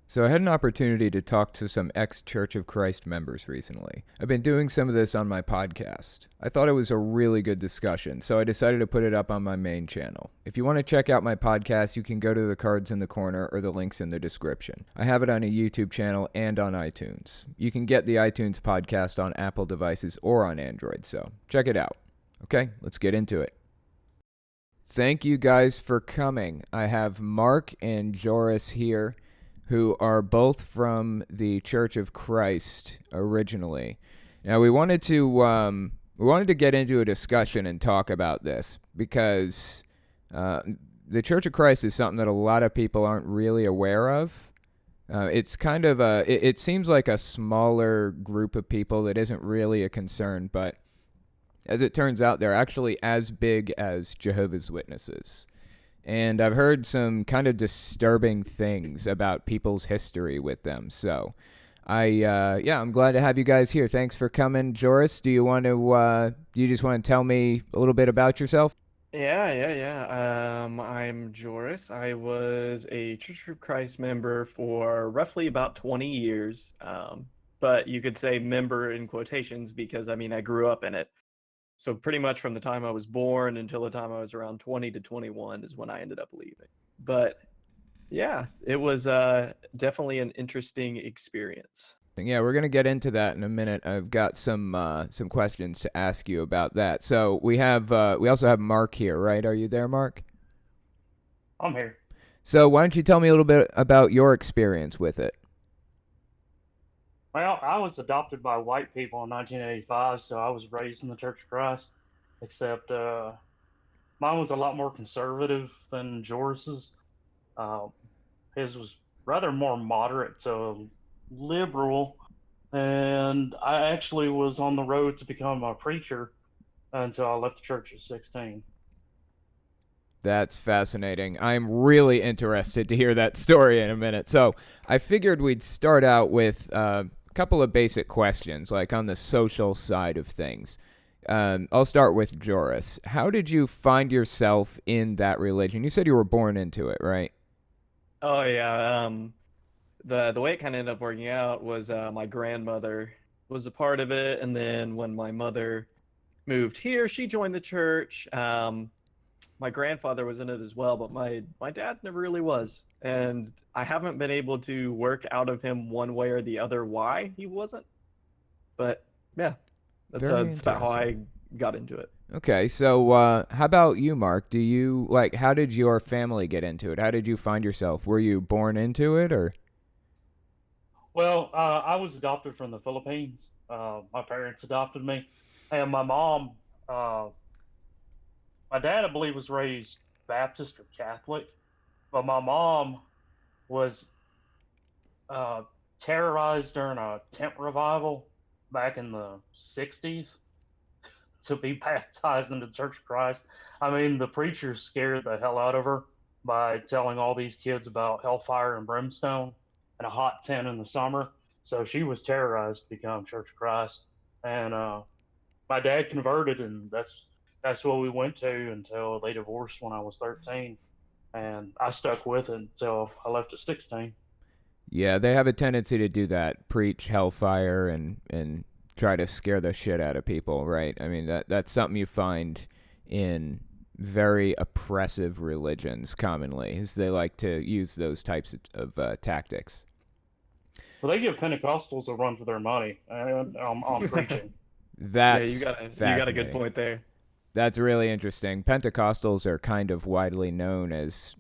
So I had an opportunity to talk to some ex-Church of Christ members recently. I've been doing some of this on my podcast. I thought it was a really good discussion, so I decided to put it up on my main channel. If you want to check out my podcast, you can go to the cards in the corner or the links in the description. I have it on a YouTube channel and on iTunes. You can get the iTunes podcast on Apple devices or on Android, so check it out. Okay, let's get into it. Thank you guys for coming. I have Mark and Joris here, who are both from the Church of Christ originally. Now we wanted to get into a discussion and talk about this because the Church of Christ is something that a lot of people aren't really aware of. It's kind of it seems like a smaller group of people that isn't really a concern, but as it turns out, they're actually as big as Jehovah's Witnesses. And I've heard some kind of disturbing things about people's history with them. So I'm glad to have you guys here. Thanks for coming. Joris, do you just want to tell me a little bit about yourself? Yeah. I'm Joris. I was a Church of Christ member for roughly about 20 years. But you could say member in quotations because I grew up in it. So pretty much from the time I was born until the time I was around 20 to 21 is when I ended up leaving. But yeah, it was definitely an interesting experience. Yeah, we're gonna get into that in a minute. I've got some questions to ask you about that. So we also have Mark here, right? Are you there, Mark? I'm here. So why don't you tell me a little bit about your experience with it? Well, I was adopted by white people in 1985, so I was raised in the Church of Christ, except mine was a lot more conservative than Joris's. Uh, his was rather more moderate to liberal, and I actually was on the road to become a preacher until I left the church at 16. That's fascinating. I'm really interested to hear that story in a minute. So I figured we'd start out with a couple of basic questions, like on the social side of things. I'll start with Joris. How did you find yourself in that religion? You said you were born into it, right? Oh yeah, the way it kind of ended up working out was my grandmother was a part of it, and then when my mother moved here, she joined the church. My grandfather was in it as well, but my dad never really was, and I haven't been able to work out of him one way or the other why he wasn't. But yeah, Very that's about how interesting. I got into it. Okay, so how about you, Mark? How did your family get into it? How did you find yourself? Were you born into it, or? Well, I was adopted from the Philippines. My parents adopted me, and uh, my dad, I believe, was raised Baptist or Catholic, but my mom was uh, terrorized during a tent revival back in the 60s to be baptized into the Church of Christ. I mean, the preacher scared the hell out of her by telling all these kids about hellfire and brimstone and a hot tent in the summer. So she was terrorized to become Church of Christ. And my dad converted, and that's what we went to until they divorced when I was 13. And I stuck with it until I left at 16. Yeah, they have a tendency to do that, preach hellfire and try to scare the shit out of people, right? I mean that's something you find in very oppressive religions commonly, is they like to use those types of tactics. Well, they give Pentecostals a run for their money on preaching. Yeah, That's you got a good fascinating. point there. That's really interesting. Pentecostals are kind of widely known as,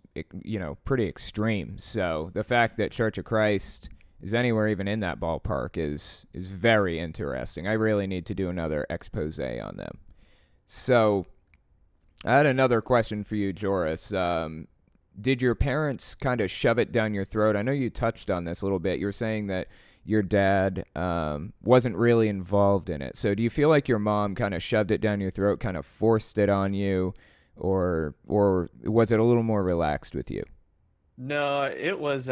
pretty extreme. So the fact that Church of Christ is anywhere even in that ballpark is very interesting. I really need to do another expose on them. So I had another question for you, Joris. Did your parents kind of shove it down your throat? I know you touched on this a little bit. You're saying that your dad wasn't really involved in it. So do you feel like your mom kind of shoved it down your throat, kind of forced it on you, or was it a little more relaxed with you? No, it was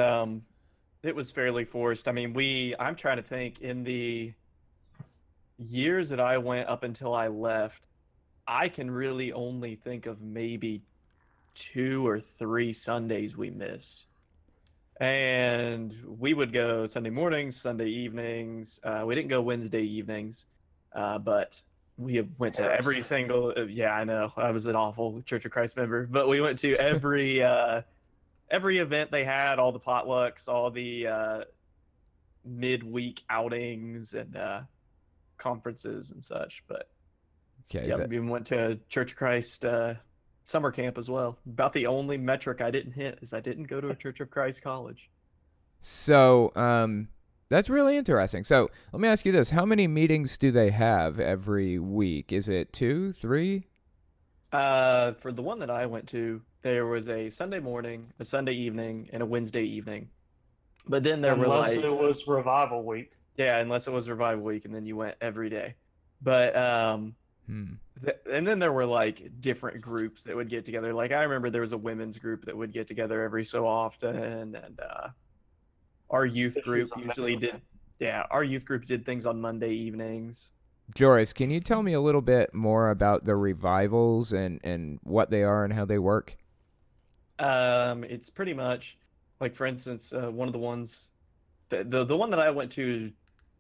fairly forced. I'm trying to think in the years that I went up until I left, I can really only think of maybe two or three Sundays we missed. And we would go Sunday mornings, Sunday evenings. We didn't go Wednesday evenings, but we went to every single. Yeah, I know I was an awful Church of Christ member, but we went to every event they had, all the potlucks, all the midweek outings and conferences and such. But Okay. yeah, we even went to Church of Christ summer camp as well. About the only metric I didn't hit is I didn't go to a Church of Christ college. So, that's really interesting. So, let me ask you this: how many meetings do they have every week? Is it 2, 3? For the one that I went to, there was a Sunday morning, a Sunday evening, and a Wednesday evening. But then there were Unless like, it was revival week. yeah, unless it was revival week, and then you went every day. But and then there were like different groups that would get together. Like I remember there was a women's group that would get together every so often, and our youth This group was usually did. Yeah, our youth group did things on Monday evenings. Joris, can you tell me a little bit more about the revivals and what they are and how they work? It's pretty much like, for instance, one of the ones, the one that I went to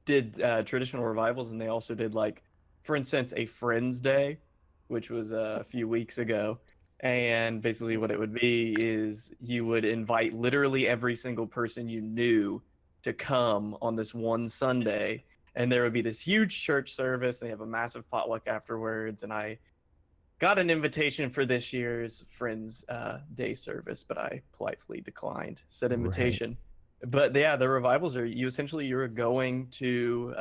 did traditional revivals, and they also did like, for instance, a Friends Day, which was a few weeks ago. And basically, what it would be is you would invite literally every single person you knew to come on this one Sunday, and there would be this huge church service. They have a massive potluck afterwards, and I got an invitation for this year's Friends Day service, but I politely declined said invitation. But yeah, the revivals are you're going to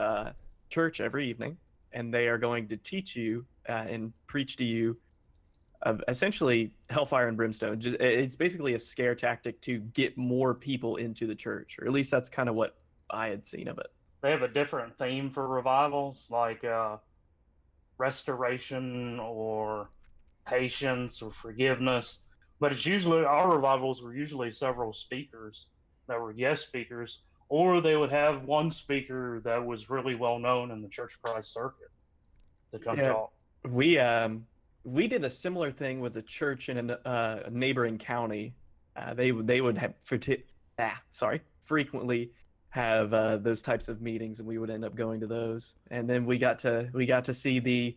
church every evening, and they are going to teach you and preach to you essentially hellfire and brimstone. It's basically a scare tactic to get more people into the church, or at least that's kind of what I had seen of it. They have a different theme for revivals, like restoration or patience or forgiveness. But it's usually our revivals were usually several speakers that were guest speakers, or they would have one speaker that was really well known in the Church of Christ circuit to come Yeah, talk. we did a similar thing with a church in a neighboring county. They would have frequently have those types of meetings, and we would end up going to those. And then we got to see the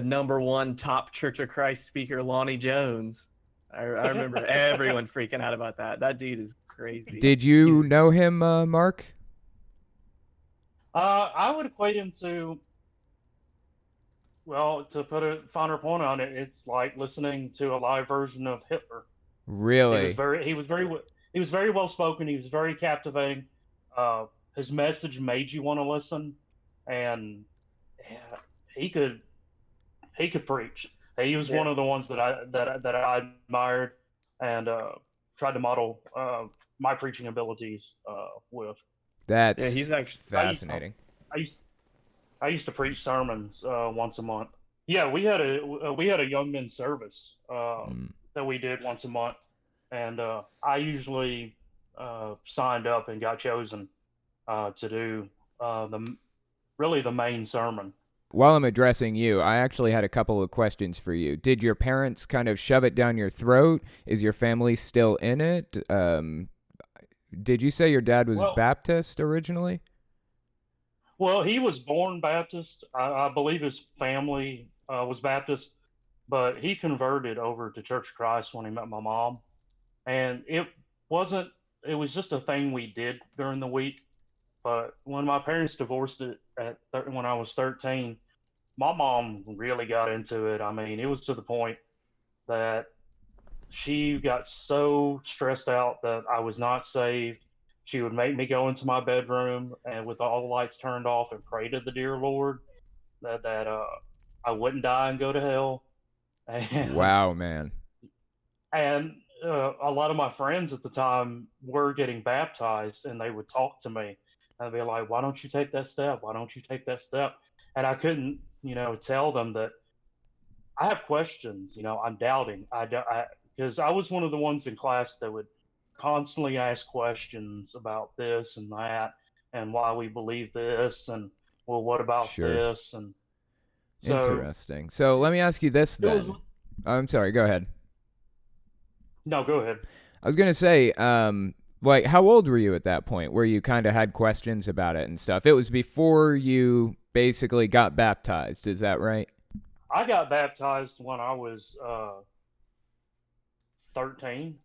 number one top Church of Christ speaker, Lonnie Jones. I remember everyone freaking out about that. That dude is crazy. Did you know him, Mark? I would equate him to, well, to put a finer point on it, it's like listening to a live version of Hitler. Really? He was very well spoken. He was very captivating. His message made you want to listen, and yeah, he could preach. He was one of the ones that I admired and tried to model my preaching abilities with. That's he's actually fascinating. I used to preach sermons once a month. Yeah, we had a young men's service that we did once a month, and I usually signed up and got chosen to do the main sermon. While I'm addressing you, I actually had a couple of questions for you. Did your parents kind of shove it down your throat? Is your family still in it? Did you say your dad was Baptist originally? Well, he was born Baptist. I believe his family was Baptist, but he converted over to Church of Christ when he met my mom. And it was just a thing we did during the week. But when my parents divorced when I was 13, my mom really got into it. I mean, it was to the point that she got so stressed out that I was not saved. She would make me go into my bedroom and with all the lights turned off and pray to the dear Lord that I wouldn't die and go to hell. And, wow, man. And a lot of my friends at the time were getting baptized, and they would talk to me. I'd be like, "Why don't you take that step? Why don't you take that step?" And I couldn't, tell them that I have questions. I'm doubting. Because I was one of the ones in class that would constantly ask questions about this and that, and why we believe this, and well, what about this? And so, interesting. So let me ask you this then. I'm sorry. Go ahead. No, go ahead. I was gonna say, Like, how old were you at that point where you kind of had questions about it and stuff? It was before you basically got baptized, is that right? I got baptized when I was 13,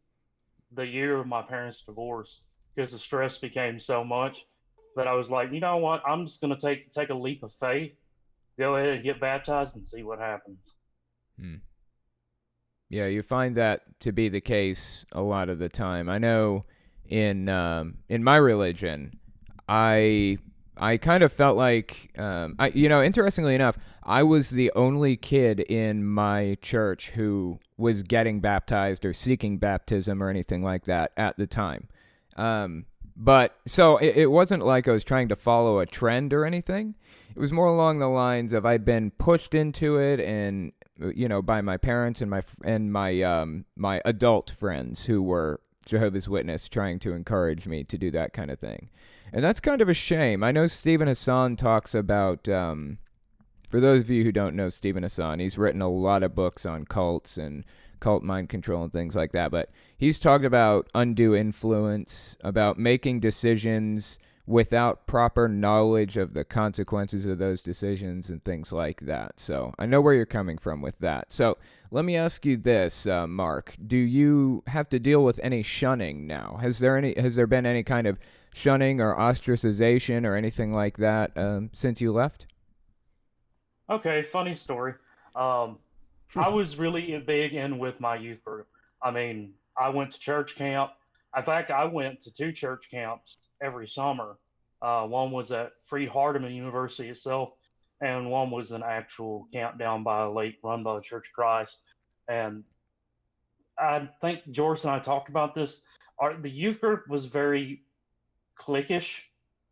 the year of my parents' divorce, because the stress became so much that I was like, you know what? I'm just gonna take a leap of faith, go ahead and get baptized and see what happens. Hmm. Yeah, you find that to be the case a lot of the time. I know in my religion, I I kind of felt like interestingly enough, I was the only kid in my church who was getting baptized or seeking baptism or anything like that at the time. Um, but so it wasn't like I was trying to follow a trend or anything. It was more along the lines of I'd been pushed into it, and by my parents and my adult friends who were Jehovah's Witness, trying to encourage me to do that kind of thing. And that's kind of a shame. I know Stephen Hassan talks about, for those of you who don't know Stephen Hassan, he's written a lot of books on cults and cult mind control and things like that. But he's talked about undue influence, about making decisions without proper knowledge of the consequences of those decisions and things like that. So I know where you're coming from with that. So let me ask you this, Mark: do you have to deal with any shunning now? Has there been any kind of shunning or ostracization or anything like that since you left? Okay, funny story. Um, I was really big in with my youth group. I mean, I went to church camp. In fact, I went to two church camps every summer. One was at Freed Hardeman University itself, and one was an actual camp down by a lake run by the Church of Christ. And I think Joris and I talked about this. The youth group was very cliquish.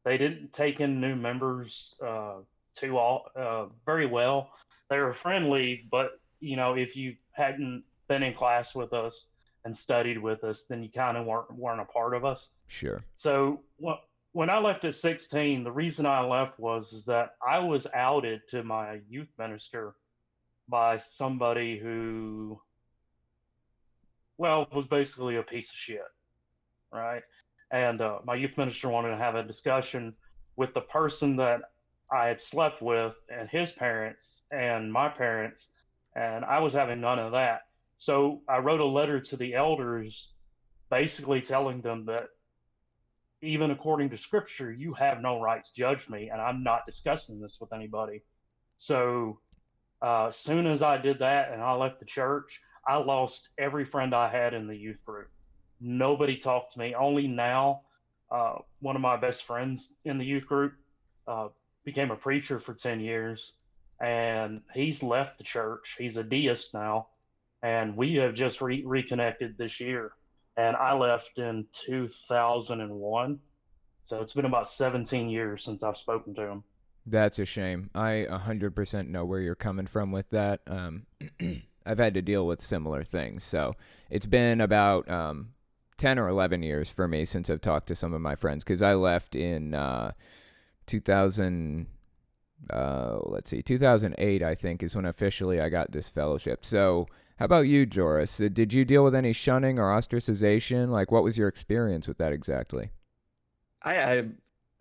They didn't take in new members very well. They were friendly, but if you hadn't been in class with us and studied with us, then you kind of weren't a part of us. Sure. So when I left at 16, the reason I left was is that I was outed to my youth minister by somebody who, well, was basically a piece of shit, right? And my youth minister wanted to have a discussion with the person that I had slept with and his parents and my parents, and I was having none of that. So I wrote a letter to the elders basically telling them that even according to scripture, you have no right to judge me, and I'm not discussing this with anybody. So as soon as I did that and I left the church, I lost every friend I had in the youth group. Nobody talked to me. Only now, one of my best friends in the youth group uh, became a preacher for 10 years, and he's left the church. He's a deist now, and we have just reconnected this year. And I left in 2001. So it's been about 17 years since I've spoken to him. That's a shame. I 100% know where you're coming from with that. I've had to deal with similar things. So it's been about 10 or 11 years for me since I've talked to some of my friends, because I left in 2000, 2008, I think, is when officially I got disfellowshipped. So how about you, Joris? Did you deal with any shunning or ostracization? Like, what was your experience with that exactly? I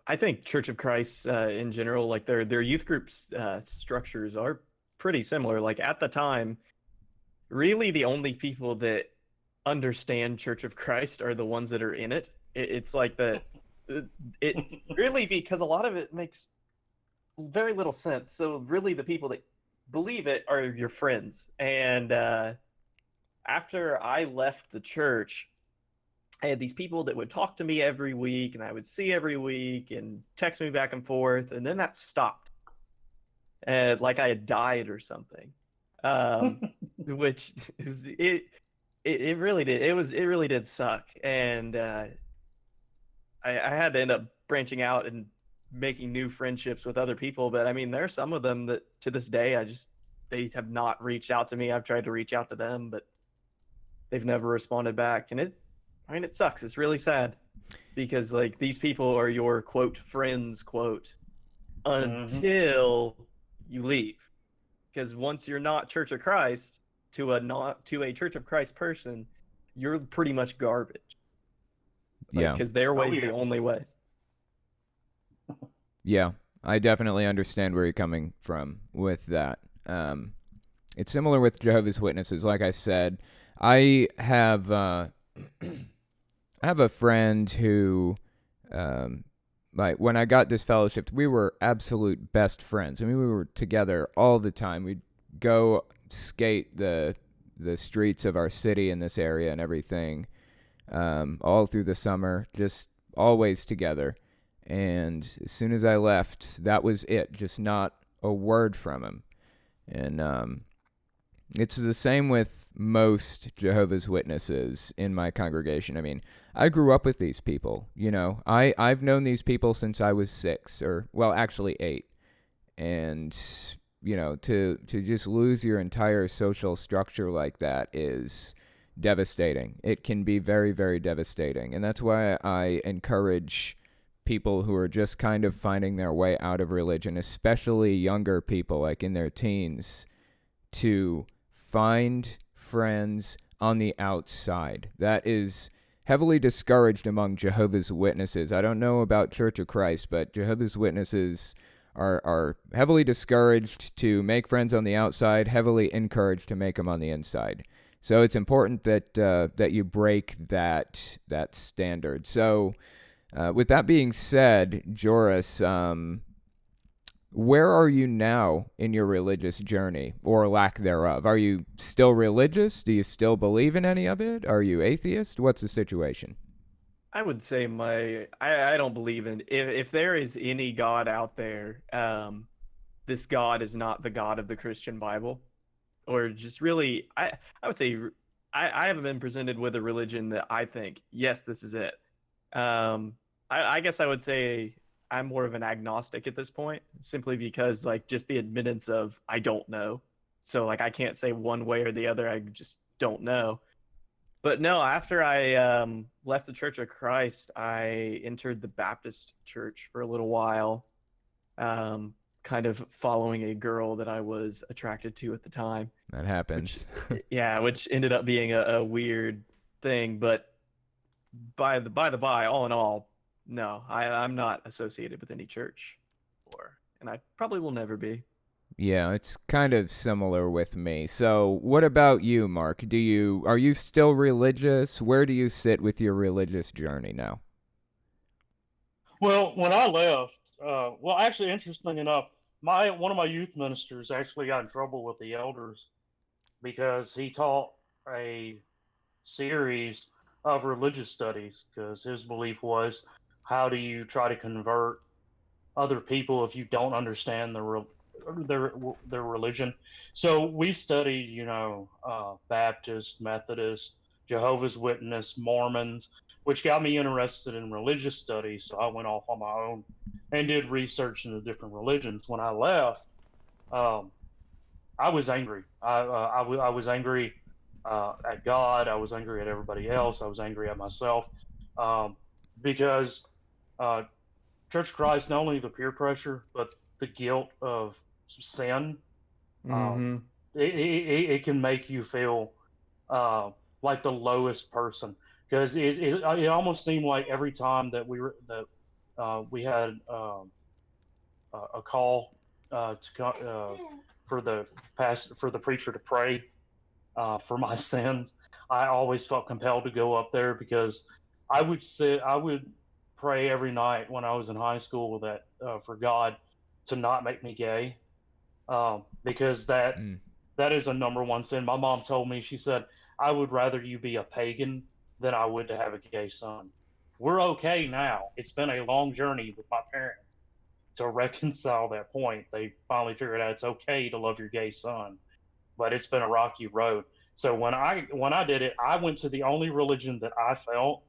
I think Church of Christ in general, like their youth groups structures are pretty similar. Like at the time, really the only people that understand Church of Christ are the ones that are in it. It's like it really, because a lot of it makes very little sense. So really, the people that believe it are your friends. And after I left the church, I had these people that would talk to me every week and I would see every week and text me back and forth. And then that stopped. Like I had died or something. Which is it really did. It really did suck. And I had to end up branching out and making new friendships with other people. But I mean, there are some of them that to this day they have not reached out to me. I've tried to reach out to them, but they've never responded back. And it sucks. It's really sad because like these people are your quote friends quote Mm-hmm. until you leave. Because once you're not Church of Christ to a Church of Christ person, you're pretty much garbage. like Yeah. because their Oh way's yeah. the only way. Yeah. I definitely understand where you're coming from with that. It's similar with Jehovah's Witnesses. Like I said, I have I have a friend who, um, like when I got disfellowshipped, we were absolute best friends. I mean, we were together all the time. We'd go skate the streets of our city in this area and everything, all through the summer, just always together. And as soon as I left, that was it. Just not a word from him. And it's the same with most Jehovah's Witnesses in my congregation. I mean, I grew up with these people. You know, I've known these people since I was 6, or well, actually 8. And you know, to just lose your entire social structure like that is devastating. It can be very, very devastating. And that's why I encourage people who are just kind of finding their way out of religion, especially younger people like in their teens, to find friends on the outside. That is heavily discouraged among Jehovah's Witnesses. I don't know about Church of Christ, but Jehovah's Witnesses are heavily discouraged to make friends on the outside, heavily encouraged to make them on the inside. So it's important that that you break that standard. So, with that being said, Joris, where are you now in your religious journey, or lack thereof? Are you still religious? Do you still believe in any of it? Are you atheist? What's the situation? I would say I don't believe in if there is any God out there, this God is not the God of the Christian Bible, or just really I would say I haven't been presented with a religion that I think yes this is it. I guess I would say I'm more of an agnostic at this point, simply because like just the admittance of I don't know, so like I can't say one way or the other. I just don't know. But no, after I left the Church of Christ, I entered the Baptist church for a little while, um, kind of following a girl that I was attracted to at the time, That which, happens. yeah, which ended up being a weird thing. But by, all in all, no, I'm not associated with any church, and I probably will never be. Yeah, it's kind of similar with me. So, what about you, Mark? Are you still religious? Where do you sit with your religious journey now? Well, when I left, well, actually, interesting enough, my one of my youth ministers actually got in trouble with the elders because he taught a series of religious studies because his belief was, how do you try to convert other people if you don't understand their their religion? So we studied, Baptist, Methodist, Jehovah's Witness, Mormons, which got me interested in religious studies. So I went off on my own and did research into different religions. When I left, um, I was angry. I was angry at God. I was angry at everybody else. I was angry at myself um, because uh, Church of Christ, not only the peer pressure, but the guilt of sin, um, Mm-hmm. it can make you feel uh, like the lowest person because it almost seemed like every time that we had a call for the for the preacher to pray for my sins, I always felt compelled to go up there because I would pray every night when I was in high school that for God to not make me gay, because Mm. that is a number one sin. My mom told me, she said, I would rather you be a pagan than I would to have a gay son. We're okay now. It's been a long journey with my parents to reconcile that point. They finally figured out it's okay to love your gay son, but it's been a rocky road. So when I did it, I went to the only religion that I felt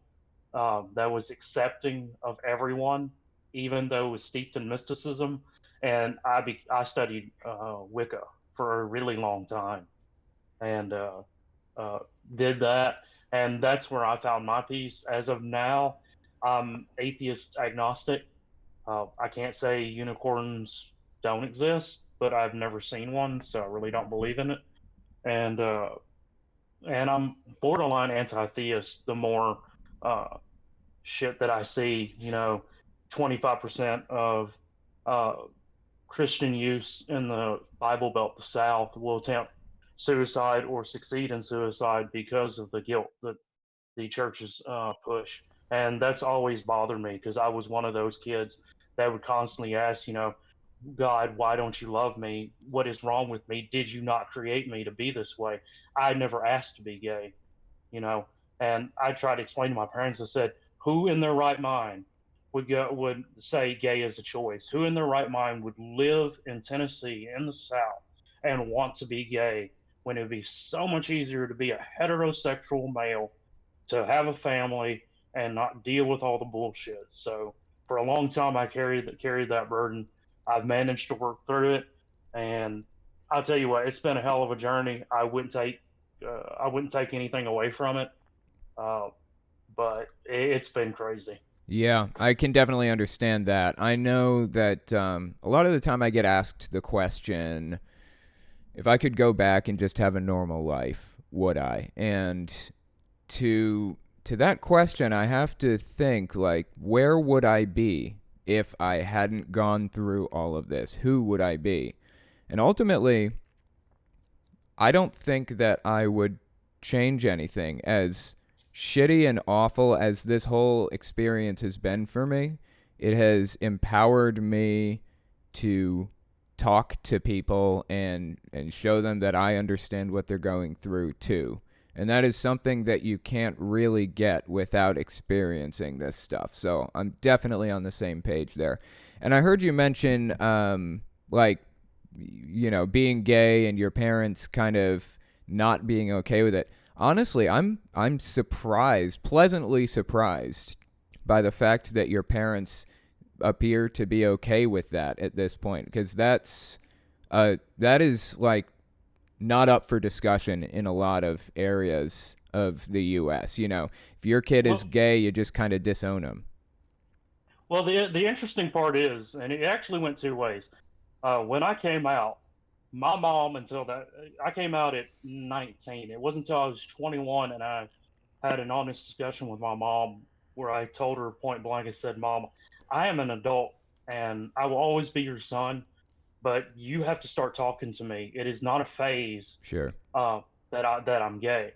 that was accepting of everyone, even though it was steeped in mysticism. And I studied Wicca for a really long time, and uh, did that, and that's where I found my peace. As of now, I'm atheist agnostic. I can't say unicorns don't exist, but I've never seen one, so I really don't believe in it. And and I'm borderline anti-theist. The more uh, shit that I see, 25% of uh, Christian youth in the Bible Belt, the South, will attempt suicide or succeed in suicide because of the guilt that the churches push. And that's always bothered me because I was one of those kids that would constantly ask, God, why don't you love me? What is wrong with me? Did you not create me to be this way? I never asked to be gay, you know. And I tried to explain to my parents. I said, who in their right mind would say gay is a choice? Who in their right mind would live in Tennessee in the South and want to be gay when it would be so much easier to be a heterosexual male, to have a family and not deal with all the bullshit? So for a long time, I carried that burden. I've managed to work through it, and I'll tell you what, it's been a hell of a journey. I wouldn't take anything away from it, uh, but it's been crazy. Yeah, I can definitely understand that. I know that a lot of the time I get asked the question, if I could go back and just have a normal life, would I? And to that question, I have to think, like, where would I be if I hadn't gone through all of this? Who would I be? And ultimately, I don't think that I would change anything. As shitty and awful as this whole experience has been for me, it has empowered me to talk to people and show them that I understand what they're going through too. And that is something that you can't really get without experiencing this stuff. So I'm definitely on the same page there. And I heard you mention, like, being gay and your parents kind of not being okay with it. Honestly, I'm surprised, pleasantly surprised, by the fact that your parents appear to be okay with that at this point, because that is like not up for discussion in a lot of areas of the U.S. If your kid is Well, gay, you just kind of disown them. well, the interesting part is, and it actually went two ways. When I came out, my mom, until that, I came out at 19. It wasn't until I was 21 and I had an honest discussion with my mom where I told her point blank. I said, Mom, I am an adult and I will always be your son, but you have to start talking to me. It is not a phase Sure. uh, that I'm gay.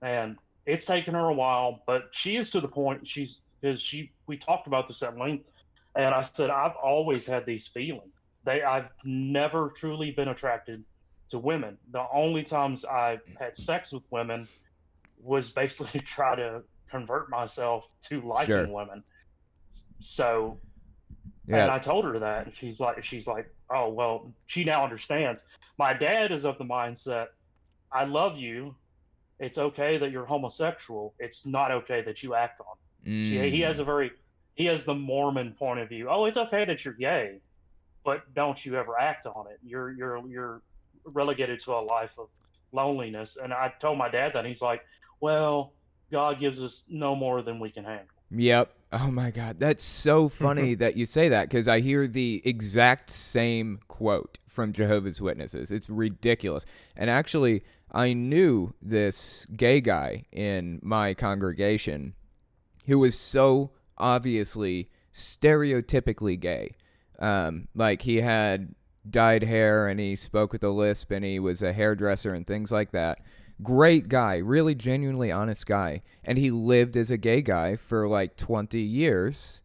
And it's taken her a while, but she is to the point. She's because she we talked about this at length, and I said I've always had these feelings. I've never truly been attracted to women. The only times I had sex with women was basically to try to convert myself to Sure. liking women. So, and Yeah. I told her that, and she's like, oh well, she now understands. My dad is of the mindset, I love you. It's okay that you're homosexual. It's not okay that you act on it. Mm. He has the Mormon point of view. Oh, it's okay that you're gay, but don't you ever act on it. You're relegated to a life of loneliness. And I told my dad that, and he's like, well, God gives us no more than we can handle. Yep. Oh my God. That's so funny that you say that, because I hear the exact same quote from Jehovah's Witnesses. It's ridiculous. And actually, I knew this gay guy in my congregation who was so obviously stereotypically gay. Like, he had dyed hair and he spoke with a lisp and he was a hairdresser and things like that. Great guy, really genuinely honest guy. And he lived as a gay guy for like 20 years.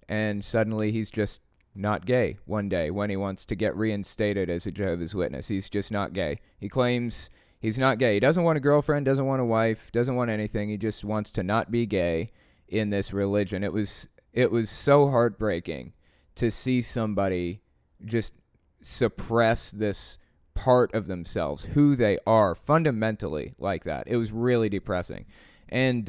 And suddenly he's just not gay one day when he wants to get reinstated as a Jehovah's Witness. He's just not gay. He claims he's not gay. He doesn't want a girlfriend, doesn't want a wife, doesn't want anything. He just wants to not be gay in this religion. It was so heartbreaking to see somebody just suppress this part of themselves, who they are fundamentally, like that. It was really depressing. And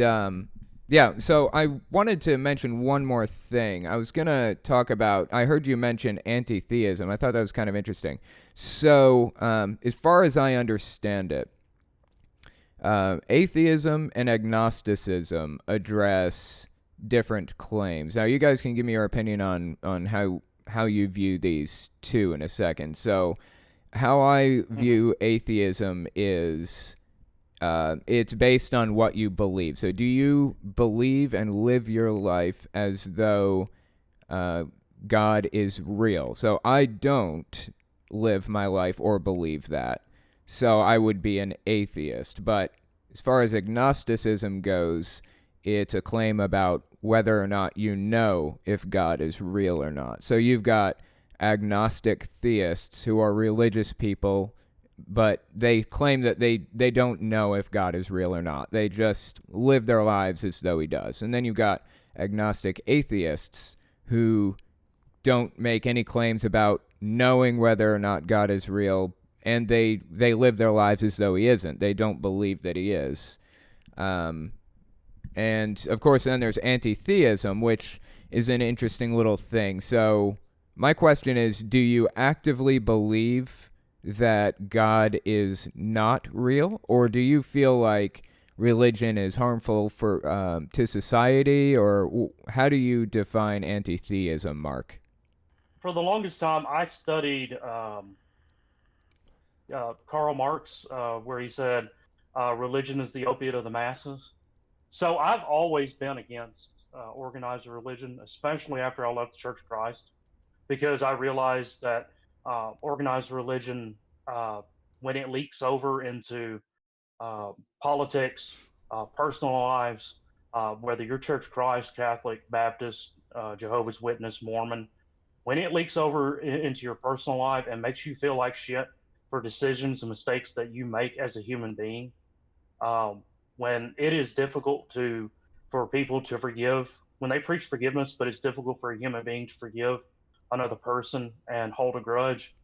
yeah, so I wanted to mention one more thing. I was going to talk about, I heard you mention anti-theism. I thought that was kind of interesting. So as far as I understand it, atheism and agnosticism address different claims. Now, you guys can give me your opinion on how you view these two in a second. So how I view atheism is it's based on what you believe. So do you believe and live your life as though God is real? So I don't live my life or believe that. So I would be an atheist. But as far as agnosticism goes, it's a claim about whether or not you know if God is real or not. So you've got agnostic theists who are religious people, but they claim that they don't know if God is real or not. They just live their lives as though he does. And then you've got agnostic atheists who don't make any claims about knowing whether or not God is real, and they live their lives as though he isn't. They don't believe that he is. And, of course, then there's anti-theism, which is an interesting little thing. So my question is, do you actively believe that God is not real, or do you feel like religion is harmful for to society, or how do you define anti-theism, Mark? For the longest time, I studied Karl Marx, where he said, religion is the opiate of the masses. So I've always been against organized religion, especially after I left the Church of Christ, because I realized that organized religion, when it leaks over into politics, personal lives, whether you're Church of Christ, Catholic, Baptist, Jehovah's Witness, Mormon, when it leaks over into your personal life and makes you feel like shit for decisions and mistakes that you make as a human being, when it is difficult for people to forgive, when they preach forgiveness, but it's difficult for a human being to forgive another person and hold a grudge,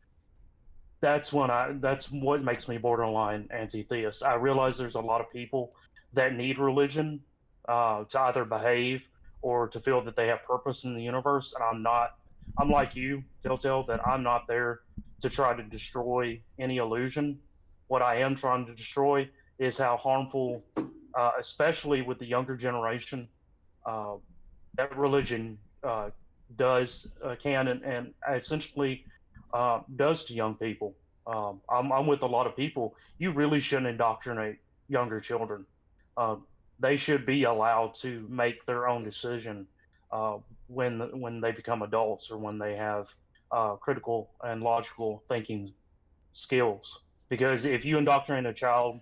that's what makes me borderline anti-theist. I realize there's a lot of people that need religion to either behave or to feel that they have purpose in the universe, and I'm not. I'm like you, Telltale, that I'm not there to try to destroy any illusion. What I am trying to destroy is how harmful, especially with the younger generation, uh, that religion can and essentially does to young people. I'm with a lot of people. You really shouldn't indoctrinate younger children. Uh, they should be allowed to make their own decision uh, when they become adults or when they have critical and logical thinking skills. Because if you indoctrinate a child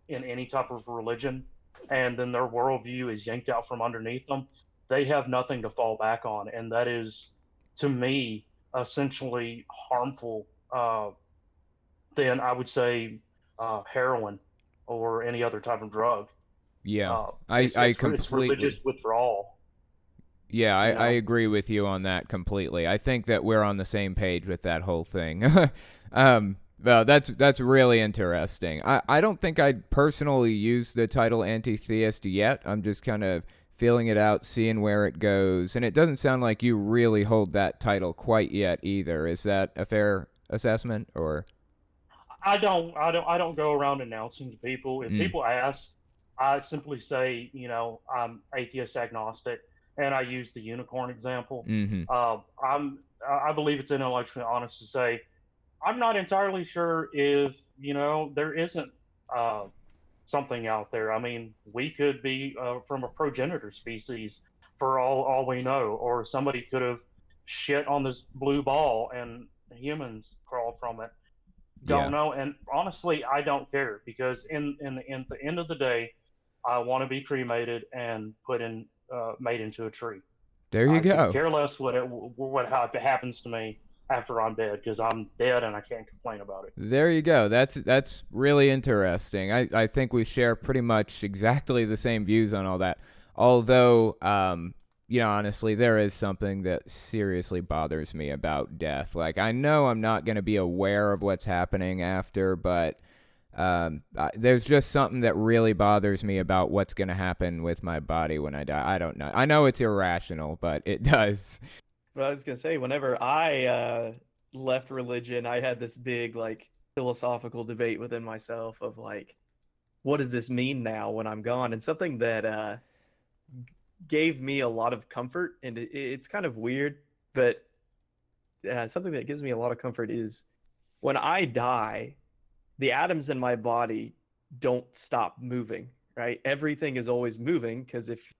in any type of religion and then their worldview is yanked out from underneath them, they have nothing to fall back on. And that is, to me, essentially harmful than I would say heroin or any other type of drug. Yeah, Uh, I it's religious completely. withdrawal. Yeah, You I know, agree with you on that completely. I think that we're on the same page with that whole thing. Well, that's really interesting. I don't think I'd personally use the title anti-theist yet. I'm just kind of feeling it out, seeing where it goes. And it doesn't sound like you really hold that title quite yet either. Is that a fair assessment, or? I don't go around announcing to people. If Mm, people ask, I simply say, I'm atheist agnostic, and I use the unicorn example. mm-hmm. I believe it's intellectually honest to say I'm not entirely sure if there isn't uh, something out there. I mean, we could be from a progenitor species for all we know, or somebody could have shit on this blue ball and humans crawled from it. Don't Yeah. know, and honestly, I don't care because in the end of the day, I want to be cremated and made into a tree. There you I could go. care less how it happens to me after I'm dead because I'm dead and I can't complain about it. There you go. That's really interesting. I think we share pretty much exactly the same views on all that. Although, honestly, there is something that seriously bothers me about death. Like, I know I'm not going to be aware of what's happening after, but there's just something that really bothers me about what's going to happen with my body when I die. I don't know. I know it's irrational, but it does. But I was gonna say, whenever I left religion, I had this big like philosophical debate within myself of like, what does this mean now when I'm gone? And something that gave me a lot of comfort, and it's kind of weird, but something that gives me a lot of comfort is when I die, the atoms in my body don't stop moving, right? Everything is always moving, because if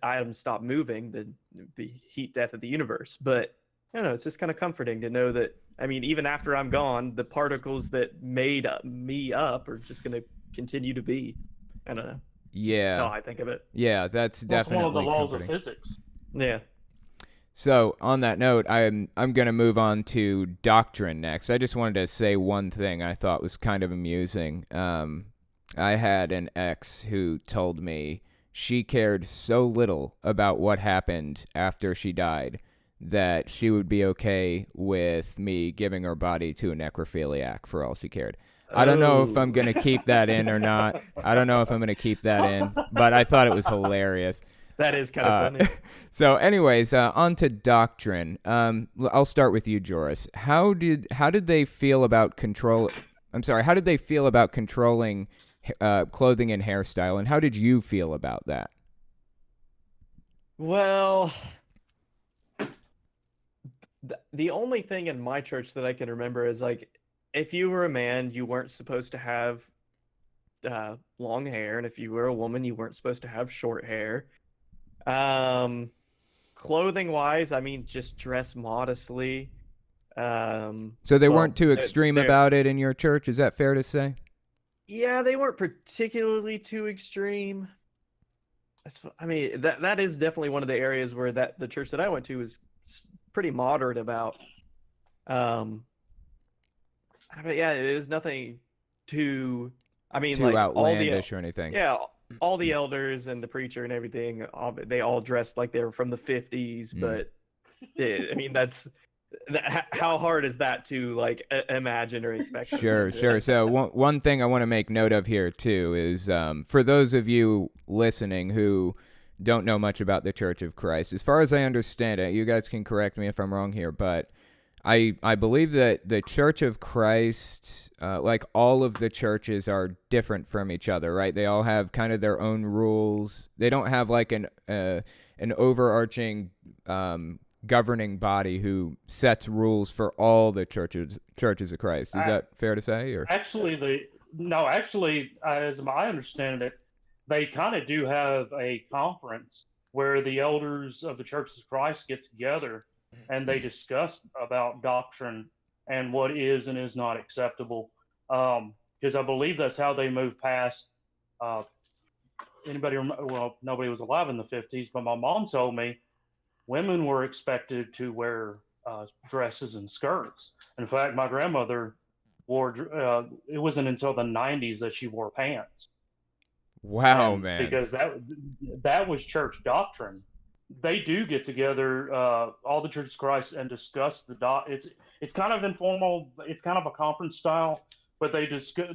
atoms stop moving, then it'd be heat death of the universe. But I don't know, it's just kind of comforting to know that, I mean, even after I'm gone, the particles that made me up are just going to continue to be. I don't know. That's how Yeah. I think of it. Yeah, that's That's one of the definitely laws of comforting. physics. Yeah. So, on that note, I'm going to move on to Doctrine next. I just wanted to say one thing I thought was kind of amusing. I had an ex who told me she cared so little about what happened after she died that she would be okay with me giving her body to a necrophiliac for all she cared. I don't know if I'm Oh. going to keep that in or not. I don't know if I'm going to keep that in, but I thought it was hilarious. That is kind of Uh, funny. so, anyways, on to Doctrine. I'll start with you, Joris. How did they feel about control? I'm sorry. How did they feel about controlling clothing and hairstyle, and how did you feel about that? Well, the only thing in my church that I can remember is like, if you were a man, you weren't supposed to have long hair, and if you were a woman, you weren't supposed to have short hair. Um, Clothing wise, I mean, just dress modestly. So they weren't Well, too extreme they're about it in your church. Is that fair to say? yeah, they weren't particularly too extreme. I mean, that is definitely one of the areas where that the church that I went to was pretty moderate about. Um, but yeah, it was nothing too. I mean, Too like outlandish or anything? yeah, all the elders and the preacher and everything, they all dressed like they were from the 50s. Mm. But I mean, how hard is that to like imagine or expect from them? Sure. So one thing I want to make note of here too is for those of you listening who don't know much about the Church of Christ, as far as I understand it, you guys can correct me if I'm wrong here, but I believe that the Church of Christ, like all of the churches, are different from each other, right? They all have kind of their own rules. They don't have like an overarching governing body who sets rules for all the churches of Christ. Is that fair to say? Or Actually, as I understand it, they kind of do have a conference where the elders of the Churches of Christ get together and they discuss about doctrine and what is and is not acceptable. Because I believe that's how they move past. Uh, well, nobody was alive in the 50s, but my mom told me women were expected to wear dresses and skirts. In fact, my grandmother wore. It wasn't until the 90s that she wore pants, wow, and man. because that was church doctrine. They do get together, all the Church of Christ, and discuss the It's kind of informal. It's kind of a conference style, but they discuss.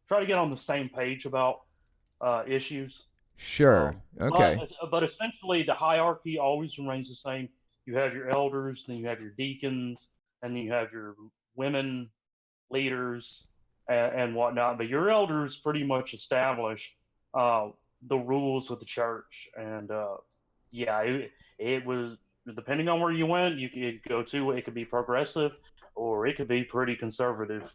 Try to get on the same page about issues. Sure. But Okay. but essentially, the hierarchy always remains the same. You have your elders, then you have your deacons, and then you have your women leaders and whatnot. But your elders pretty much establish uh, the rules of the church, and yeah, it was depending on where you went. You could go to it could be progressive, or it could be pretty conservative.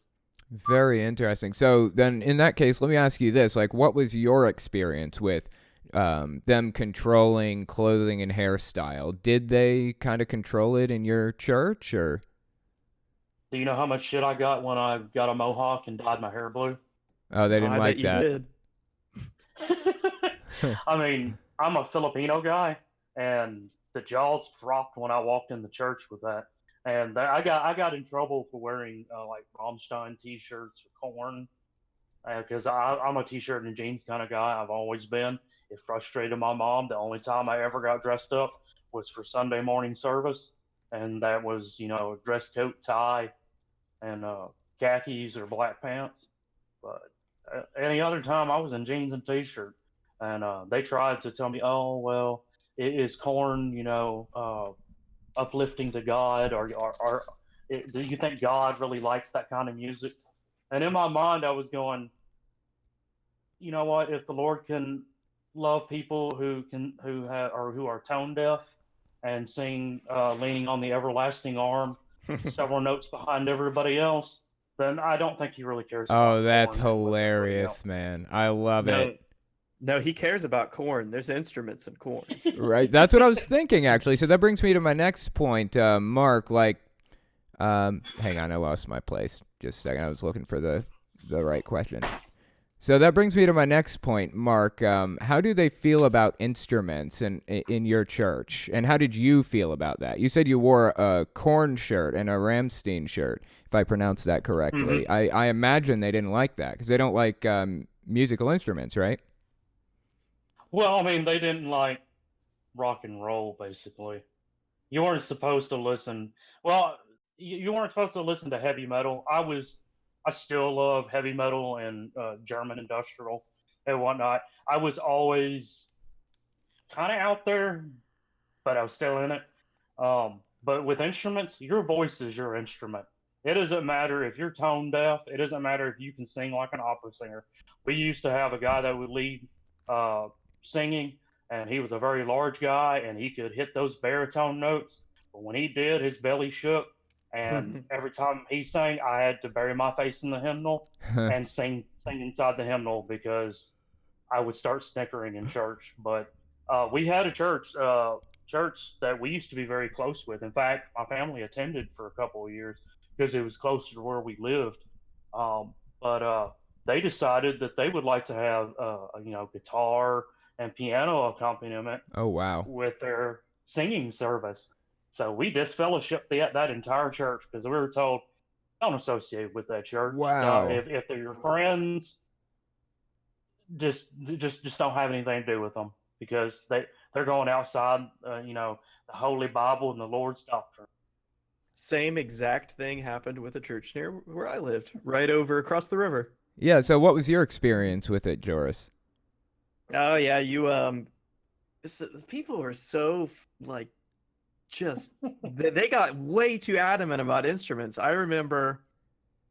Very interesting. So then, in that case, let me ask you this: like, what was your experience with them controlling clothing and hairstyle? Did they kind of control it in your church, or? Do you know how much shit I got when I got a mohawk and dyed my hair blue? Oh, they Oh, didn't I bet like you that. did. I mean, I'm a Filipino guy, and the jaws dropped when I walked in the church with that. And I got in trouble for wearing like Rammstein t-shirts or Corn because I'm a t-shirt and jeans kind of guy. I've always been. It frustrated my mom. The only time I ever got dressed up was for Sunday morning service, and that was dress coat, tie, and khakis or black pants. But any other time, I was in jeans and t-shirt, and they tried to tell me, "Oh, well, it is Corn, uplifting to God, or do you think God really likes that kind of music?" And in my mind, I was going, you know what? If the Lord can love people who are tone deaf and sing "Leaning on the Everlasting Arm" several notes behind everybody else, then I don't think he really cares about Oh, that's corn and what they're putting out. hilarious, man. I love No, it. no, he cares about corn. There's instruments in corn. Right. That's what I was thinking, actually. So that brings me to my next point. Mark, like, hang on, I lost my place. Just a second. I was looking for the right question. So that brings me to my next point, Mark. How do they feel about instruments in your church, and how did you feel about that? You said you wore a Korn shirt and a Rammstein shirt, if I pronounced that correctly. Mm-hmm. I imagine they didn't like that because they don't like musical instruments, right? Well, I mean, they didn't like rock and roll, basically. You weren't supposed to listen. Well, you weren't supposed to listen to heavy metal. I still love heavy metal and German industrial and whatnot. I was always kind of out there, but I was still in it. But with instruments, your voice is your instrument. It doesn't matter if you're tone deaf. It doesn't matter if you can sing like an opera singer. We used to have a guy that would lead uh, singing, and he was a very large guy, and he could hit those baritone notes. But when he did, his belly shook, and every time he sang, I had to bury my face in the hymnal and sing inside the hymnal because I would start snickering in church. But we had a church that we used to be very close with. In fact, my family attended for a couple of years because it was closer to where we lived. But they decided that they would like to have, guitar and piano accompaniment Oh, wow. with their singing service. So we disfellowshipped that entire church because we were told, don't associate with that church. Wow. If they're your friends, just don't have anything to do with them because they're going outside, the Holy Bible and the Lord's doctrine. Same exact thing happened with a church near where I lived, right over across the river. Yeah, so what was your experience with it, Joris? Oh yeah, people are so like just they got way too adamant about instruments. I remember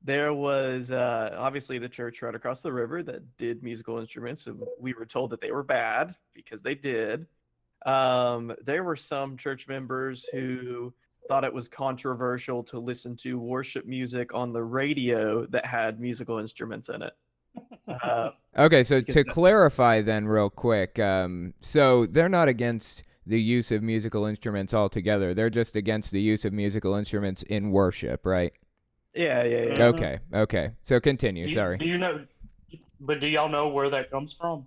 there was obviously the church right across the river that did musical instruments, and we were told that they were bad because they did. There were some church members who thought it was controversial to listen to worship music on the radio that had musical instruments in it. Okay, so Because to clarify then real quick, so they're not against the use of musical instruments altogether. They're just against the use of musical instruments in worship, right? yeah. Okay. So continue, sorry. But do y'all know where that comes from?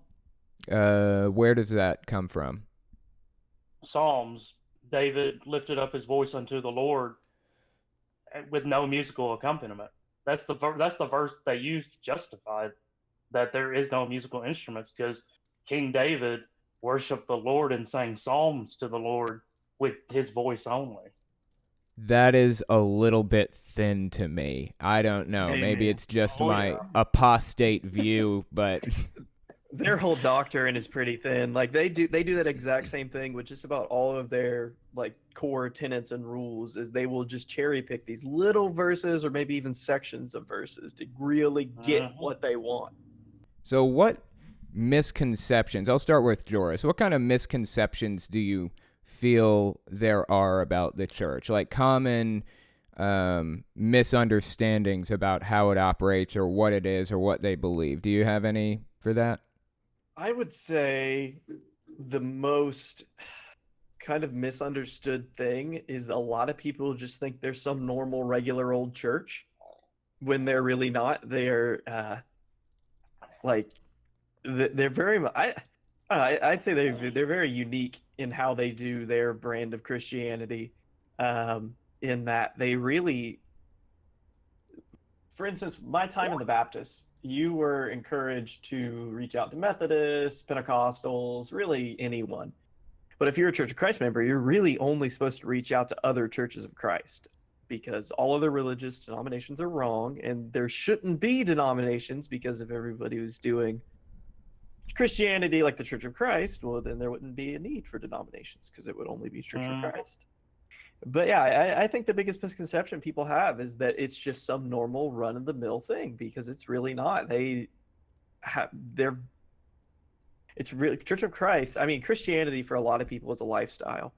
Where does that come from? Psalms. David lifted up his voice unto the Lord with no musical accompaniment. That's the verse they used to justify that there is no musical instruments because King David worshiped the Lord and sang psalms to the Lord with his voice only. That is a little bit thin to me. I don't know. Hey, Maybe man. it's just Oh, my yeah. apostate view, but Their whole doctrine is pretty thin. Like they do that exact same thing with just about all of their like core tenets and rules is they will just cherry pick these little verses or maybe even sections of verses to really get what they want. So what misconceptions, I'll start with Joris. What kind of misconceptions do you feel there are about the church? Like common misunderstandings about how it operates or what it is or what they believe. Do you have any for that? I would say the most kind of misunderstood thing is a lot of people just think there's some normal, regular old church when they're really not. They're like they're very much. I'd say they're very unique in how they do their brand of Christianity. In that they really, for instance, my time in the Baptist, you were encouraged to reach out to Methodists, Pentecostals, really anyone. But if you're a Church of Christ member, you're really only supposed to reach out to other churches of Christ because all other religious denominations are wrong, and there shouldn't be denominations because if everybody was doing Christianity like the Church of Christ, well, then there wouldn't be a need for denominations because it would only be Church of Christ. But yeah, I think the biggest misconception people have is that it's just some normal run-of-the-mill thing because it's really not. It's really Church of Christ. I mean, Christianity for a lot of people is a lifestyle.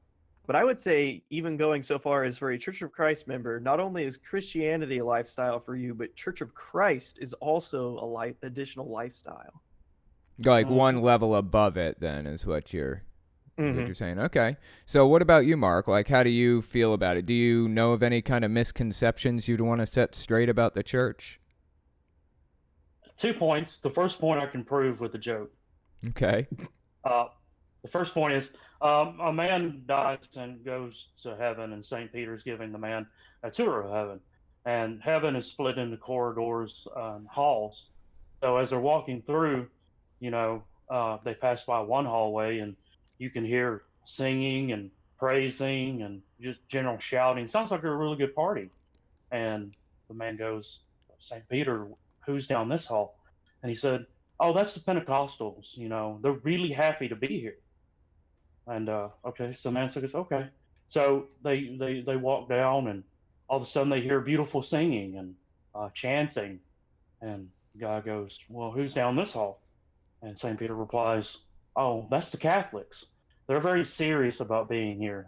But I would say, even going so far as for a Church of Christ member, not only is Christianity a lifestyle for you, but Church of Christ is also a additional lifestyle. Like one Mhm. level above it, then, is what you're Mm-hmm. saying. Okay. So what about you, Mark? Like, how do you feel about it? Do you know of any kind of misconceptions you'd want to set straight about the church? 2 points. The first point I can prove with a joke. Okay. Uh, the first point is a man dies and goes to heaven, and St. Peter's giving the man a tour of heaven. And heaven is split into corridors and halls. So as they're walking through, they pass by one hallway, and you can hear singing and praising and just general shouting. Sounds like a really good party. And the man goes, St. Peter, who's down this hall? And he said, oh, that's the Pentecostals. They're really happy to be here. And okay, so the man says, okay. So they walk down, and all of a sudden they hear beautiful singing and chanting. And the guy goes, well, who's down this hall? And St. Peter replies, oh, that's the Catholics. They're very serious about being here.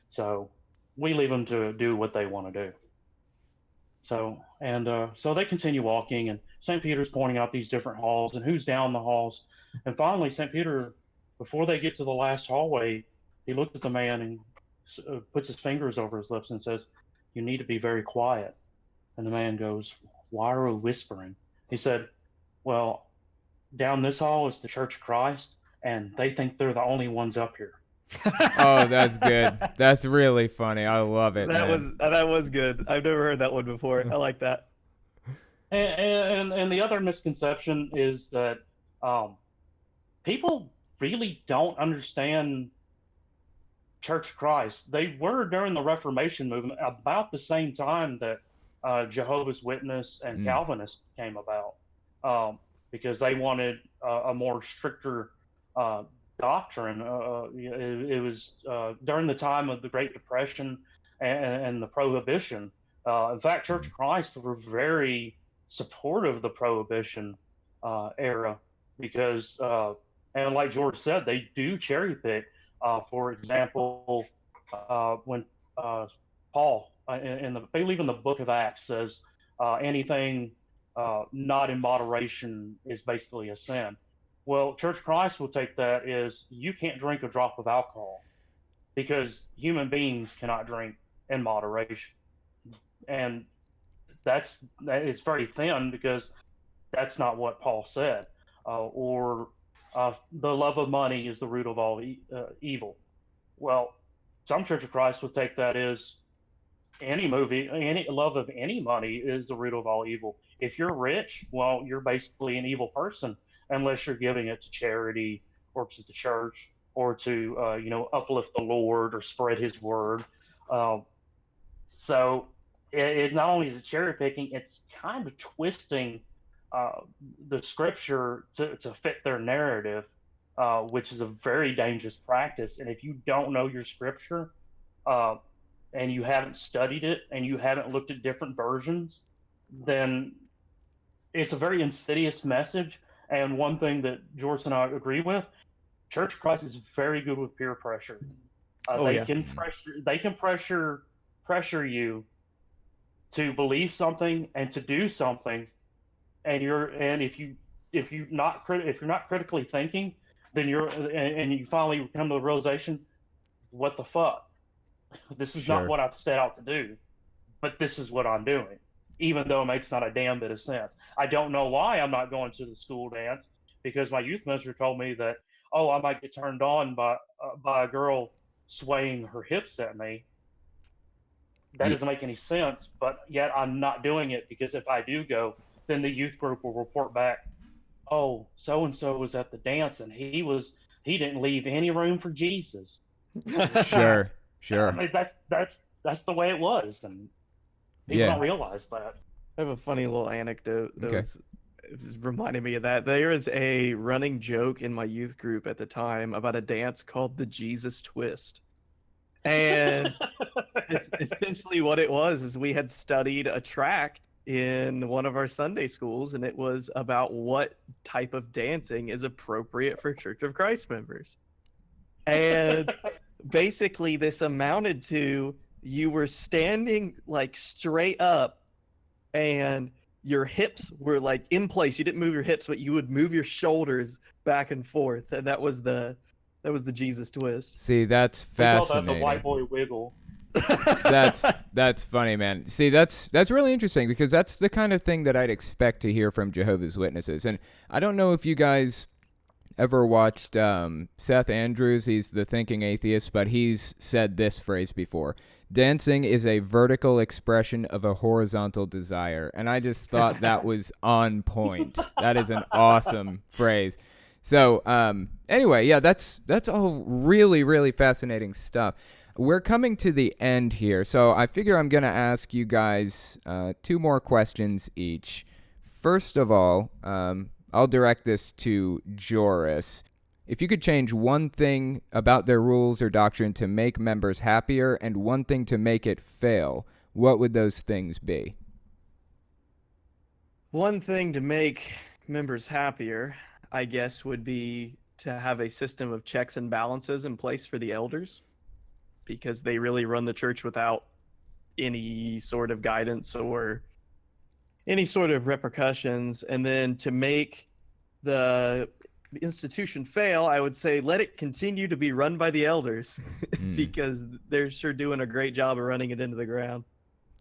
So we leave them to do what they want to do. So they continue walking, and St. Peter's pointing out these different halls and who's down the halls. And finally, St. Peter, before they get to the last hallway, he looks at the man and puts his fingers over his lips and says, you need to be very quiet. And the man goes, why are we whispering? He said, well, down this hall is the Church of Christ, and they think they're the only ones up here. Oh, that's good. That's really funny. I love it, man. That was good. I've never heard that one before. I like that. And the other misconception is that um, people really don't understand Church of Christ. They were during the Reformation movement about the same time that Jehovah's Witness and Mm. Calvinists came about, because they wanted a more stricter uh, doctrine. It was during the time of the Great Depression and the Prohibition. In fact, Church of Christ were very supportive of the Prohibition era because, and like George said, they do cherry pick. For example, when Paul, I believe in the Book of Acts, says anything not in moderation is basically a sin. Well, Church of Christ will take that as you can't drink a drop of alcohol because human beings cannot drink in moderation, and that is very thin because that's not what Paul said. Or the love of money is the root of all evil. Well, some Church of Christ would take that as any love of any money is the root of all evil. If you're rich, well, you're basically an evil person unless you're giving it to charity or to the church or to uplift the Lord or spread His word. Uh, so it not only is it cherry picking, it's kind of twisting uh, the scripture to fit their narrative, which is a very dangerous practice. And if you don't know your scripture, uh, and you haven't studied it and you haven't looked at different versions, then it's a very insidious message. And one thing that George and I agree with, Church of Christ is very good with peer pressure. Oh yeah. They can pressure you to believe something and to do something, and if you're not critically thinking, then and you finally come to the realization, what the fuck, this is not Sure. what I've set out to do, but this is what I'm doing, even though it makes not a damn bit of sense. I don't know why I'm not going to the school dance because my youth minister told me that, oh, I might get turned on by a girl swaying her hips at me. That Ye- doesn't make any sense, but yet I'm not doing it because if I do go, then the youth group will report back, oh, so and so was at the dance and he didn't leave any room for Jesus. Sure. I Sure. mean, that's the way it was, and people Yeah. don't realize that. I have a funny little anecdote that Okay. was reminding me of that. There was a running joke in my youth group at the time about a dance called the Jesus Twist. And it's essentially what it was is we had studied a tract in one of our Sunday schools, and it was about what type of dancing is appropriate for Church of Christ members. And basically this amounted to you were standing like straight up and your hips were like in place. You didn't move your hips, but you would move your shoulders back and forth, and that was the Jesus twist. See, that's We call that the white fascinating. boy wiggle. That's funny, man. See, that's really interesting because that's the kind of thing that I'd expect to hear from Jehovah's Witnesses. And I don't know if you guys ever watched Seth Andrews. He's the thinking atheist, but he's said this phrase before. Dancing is a vertical expression of a horizontal desire. And I just thought that was on point. That is an awesome phrase. So anyway, yeah, that's all really, really fascinating stuff. We're coming to the end here, so I figure I'm going to ask you guys 2 more questions each. First of all, I'll direct this to Joris. If you could change one thing about their rules or doctrine to make members happier and one thing to make it fail, what would those things be? One thing to make members happier, I guess, would be to have a system of checks and balances in place for the elders, because they really run the church without any sort of guidance or any sort of repercussions. And then to make the institution fail, I would say let it continue to be run by the elders because they're sure doing a great job of running it into the ground.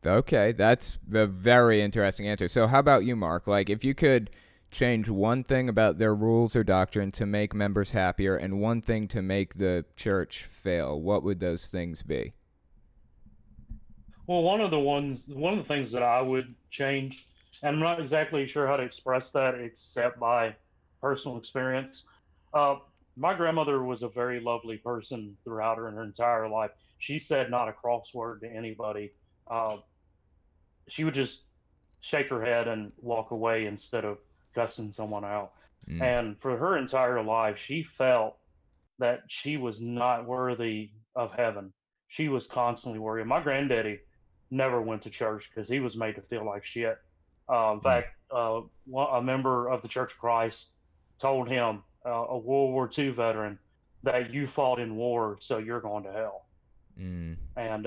Okay, that's a very interesting answer. So how about you, Mark? Like, if you could change one thing about their rules or doctrine to make members happier and one thing to make the church fail, what would those things be? Well, one of the things that I would change, and I'm not exactly sure how to express that except by personal experience. Uh, my grandmother was a very lovely person throughout her entire life. She said not a cross word to anybody. Uh, she would just shake her head and walk away instead of cussing someone out. Mm. And for her entire life, she felt that she was not worthy of heaven. She was constantly worried. My granddaddy never went to church because he was made to feel like shit. In fact, a member of the Church of Christ told him, a World War II veteran, that you fought in war, so you're going to hell. Mm. And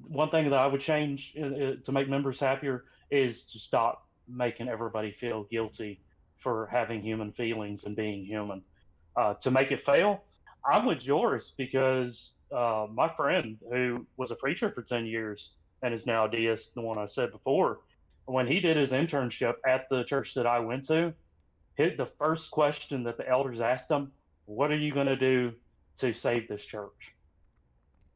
one thing that I would change to make members happier is to stop making everybody feel guilty for having human feelings and being human. To make it fail, I'm with Joris because my friend who was a preacher for 10 years and is now a deist, the one I said before, when he did his internship at the church that I went to, the first question that the elders asked him, what are you going to do to save this church?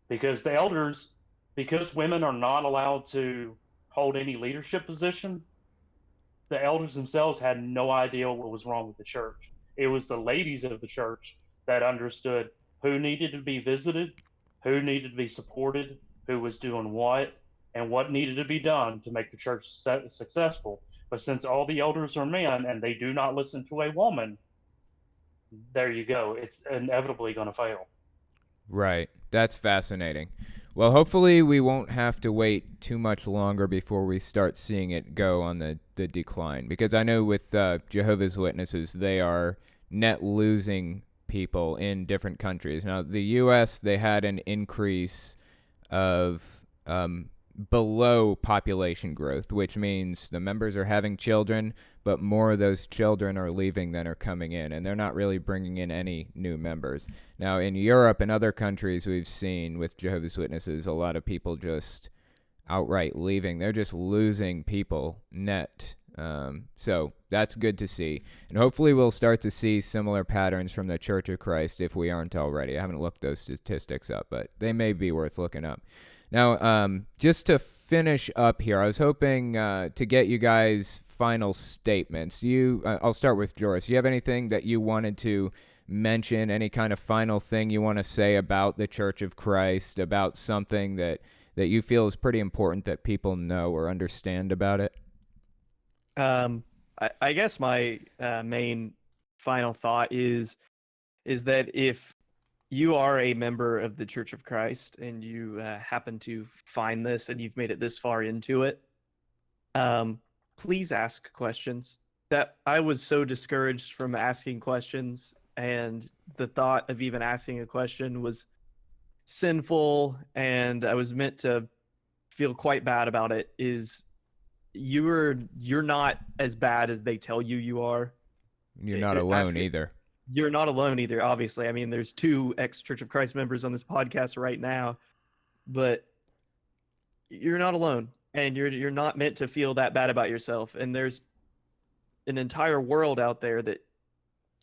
Because the elders, because women are not allowed to hold any leadership position, the elders themselves had no idea what was wrong with the church. It was the ladies of the church that understood who needed to be visited, who needed to be supported, who was doing what, and what needed to be done to make the church successful. But since all the elders are men and they do not listen to a woman, there you go. It's inevitably going to fail. Right. That's fascinating. Well, hopefully we won't have to wait too much longer before we start seeing it go on the decline. Because I know with Jehovah's Witnesses, they are net losing people in different countries. Now, the U.S., they had an increase of below population growth, which means the members are having children, but more of those children are leaving than are coming in, and they're not really bringing in any new members. Now, in Europe and other countries, we've seen with Jehovah's Witnesses, a lot of people just outright leaving. They're just losing people net. So that's good to see. And hopefully we'll start to see similar patterns from the Church of Christ if we aren't already. I haven't looked those statistics up, but they may be worth looking up. Now, just to finish up here, I was hoping to get you guys' final statements. I'll start with Joris. Do you have anything that you wanted to mention, any kind of final thing you want to say about the Church of Christ, about something that you feel is pretty important that people know or understand about it? I guess my main final thought is that if you are a member of the Church of Christ and you happen to find this and you've made it this far into it, please ask questions. That I was so discouraged from asking questions, and the thought of even asking a question was sinful and I was meant to feel quite bad about it is you're not as bad as they tell you are. You're not alone either. You're not alone either, obviously. I mean, there's 2 ex-Church of Christ members on this podcast right now, but you're not alone, and you're not meant to feel that bad about yourself. And there's an entire world out there that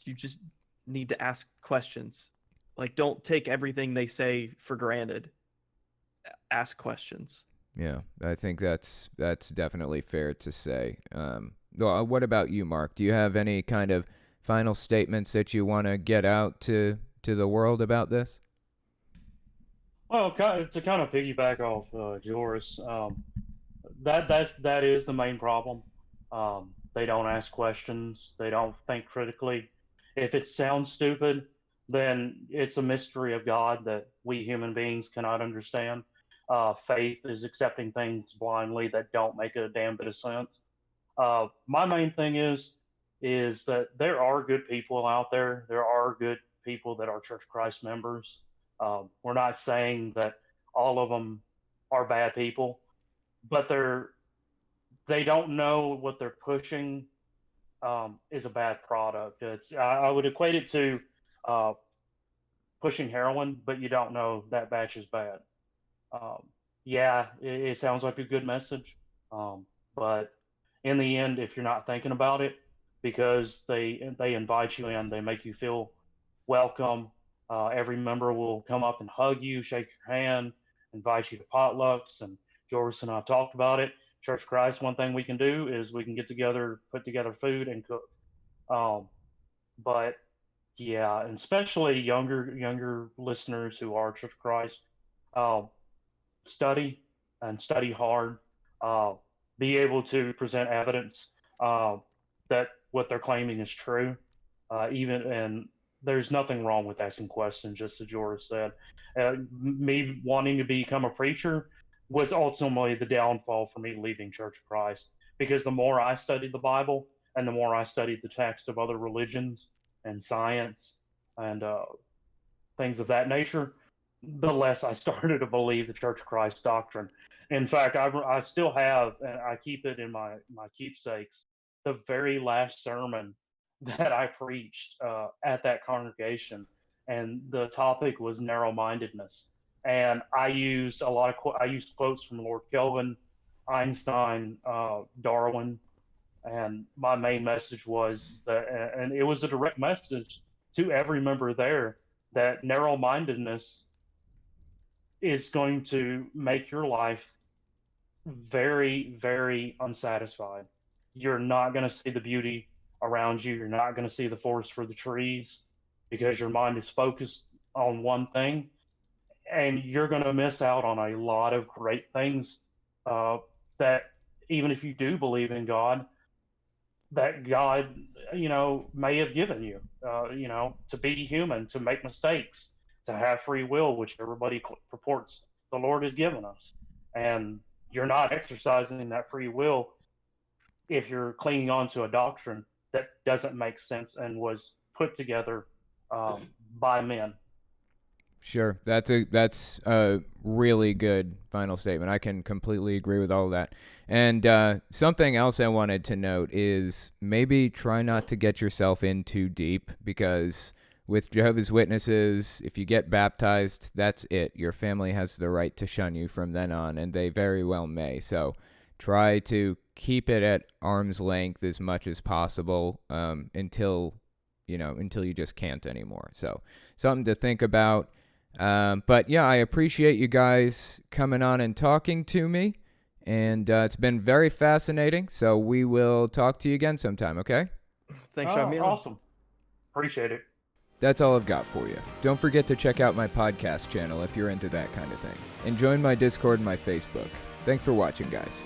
you just need to ask questions. Like, don't take everything they say for granted. Ask questions. Yeah, I think that's definitely fair to say. Well, what about you, Mark? Do you have any kind of final statements that you want to get out to the world about this? Well, to kind of piggyback off Joris, that is the main problem. They don't ask questions. They don't think critically. If it sounds stupid, then it's a mystery of God that we human beings cannot understand. Faith is accepting things blindly that don't make a damn bit of sense. My main thing is that there are good people out there. There are good people that are Church of Christ members. We're not saying that all of them are bad people, but they don't know what they're pushing is a bad product. I would equate it to pushing heroin, but you don't know that batch is bad. Yeah, it sounds like a good message, but in the end, if you're not thinking about it, because they invite you in, they make you feel welcome. Every member will come up and hug you, shake your hand, invite you to potlucks. And Joris and I have talked about it. Church of Christ, one thing we can do is we can get together, put together food, and cook. But yeah, and especially younger listeners who are Church of Christ, study and study hard. Be able to present evidence that what they're claiming is true. And there's nothing wrong with asking questions, just as George said. Me wanting to become a preacher was ultimately the downfall for me leaving Church of Christ, because the more I studied the Bible and the more I studied the text of other religions and science and things of that nature, the less I started to believe the Church of Christ doctrine. In fact, I still have, and I keep it in my keepsakes, the very last sermon that I preached at that congregation, and the topic was narrow-mindedness. And I used I used quotes from Lord Kelvin, Einstein, Darwin, and my main message was that, and it was a direct message to every member there, that narrow-mindedness is going to make your life very, very unsatisfied. You're not going to see the beauty around you. You're not going to see the forest for the trees, because your mind is focused on one thing, and you're going to miss out on a lot of great things that, even if you do believe in God, that God, may have given you, to be human, to make mistakes, to have free will, which everybody purports the Lord has given us. And you're not exercising that free will if you're clinging on to a doctrine that doesn't make sense and was put together by men. Sure, that's a really good final statement. I can completely agree with all of that. And something else I wanted to note is maybe try not to get yourself in too deep, because with Jehovah's Witnesses, if you get baptized, that's it. Your family has the right to shun you from then on, and they very well may. So try to keep it at arm's length as much as possible until you just can't anymore. So something to think about. But yeah, I appreciate you guys coming on and talking to me, and it's been very fascinating. So we will talk to you again sometime, okay? Thanks for having me on. Awesome. Appreciate it. That's all I've got for you. Don't forget to check out my podcast channel if you're into that kind of thing, and join my Discord and my Facebook. Thanks for watching, guys.